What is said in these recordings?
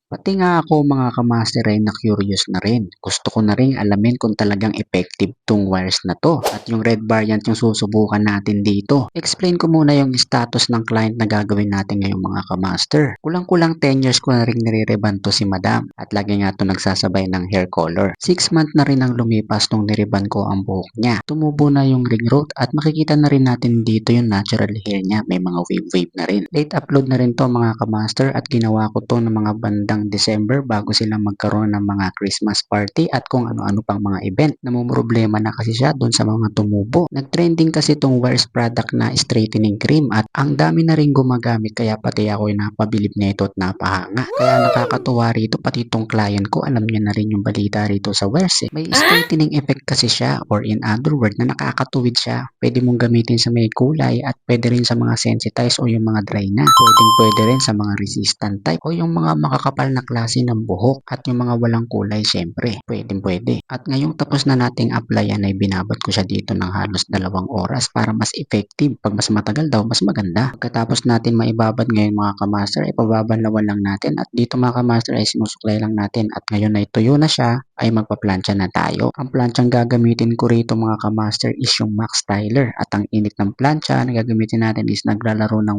Pati nga ako mga kamaster ay na-curious na rin. Gusto ko na rin alamin kung talagang effective tong wires na to. At yung red variant yung susubukan natin dito. Explain ko muna yung status ng client na gagawin natin ngayong mga kamaster. Kulang-kulang 10 years ko na rin nire-reban to si madam. At lagi nga to nagsasabay ng hair color. 6 month na rin ang lumipas nung nireban ko ang buhok niya. Tumubo na yung ring root at makikita na rin natin dito yung natural hair niya. May mga wave-wave na rin. Late upload na rin to mga kamaster at ginawa ko to ng mga bandang December bago sila magkaroon ng mga Christmas party at kung ano-ano pang mga event. Namumroblema na kasi siya doon sa mga tumubo. Nagtrending kasi itong Wares product na straightening cream at ang dami na rin gumagamit kaya pati ako ay napabilib nito at napahanga. Kaya nakakatuwa rito pati itong client ko alam niya na rin yung balita rito sa Wares. May straightening effect kasi siya or in other word na nakakatuwid siya. Pwede mong gamitin sa may kulay at pwede rin sa mga sensitized o yung mga dry na. Pwede rin sa mga resistant type o yung mga makakapal na klase ng buhok at yung mga walang kulay syempre. Pwede. At ngayong tapos na nating applyan ay binabad ko siya dito ng halos 2 oras para mas effective. Pag mas matagal daw, mas maganda. Pagkatapos natin maibabad ngayon mga kamaster, ay pababanlawan lang natin at dito mga kamaster ay sinusuklay lang natin at ngayon ay tuyo na siya ay magpa-plancha na tayo. Ang planchang gagamitin ko rito mga kamaster is yung Max Styler at ang init ng plancha na gagamitin natin is naglalaro ng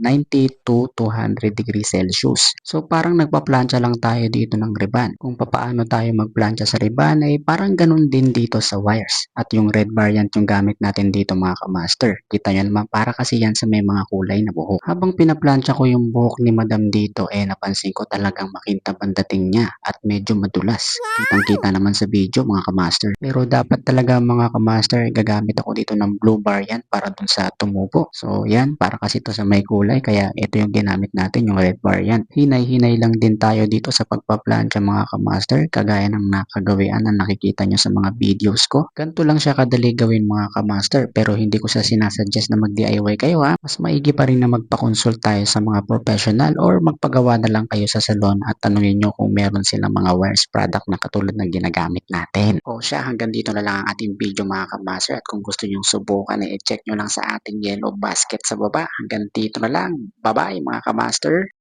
190 to 200 degrees Celsius. So parang nagpa-plancha lang tayo dito ng riban. Kung paano tayo magplancha sa riban ay parang ganun din dito sa wires. At yung red variant yung gamit natin dito mga kamaster. Kita nyo naman para kasi yan sa may mga kulay na buhok. Habang pinaplancha ko yung buhok ni madam dito napansin ko talagang makintab ang dating niya at medyo madulas. Kitang-kita naman sa video mga kamaster. Pero dapat talaga mga kamaster gagamit ako dito ng blue variant para dun sa tumubo. So yan para kasi to sa may kulay kaya ito yung ginamit natin yung red variant. Hinay-hinay lang din tayo dito sa pagpa-plancha mga kamaster kagaya ng nakagawian na nakikita nyo sa mga videos ko. Ganito lang siya kadali gawin mga kamaster pero hindi ko sa sinasuggest na mag-DIY kayo ha. Mas maigi pa rin na magpa-consult tayo sa mga professional or magpagawa na lang kayo sa salon at tanungin nyo kung meron silang mga wires product na katulad ng ginagamit natin. O siya hanggang dito na lang ang ating video mga kamaster at kung gusto nyo subukan i-check nyo lang sa ating yellow basket sa baba. Hanggang dito na lang. Bye bye mga kamaster.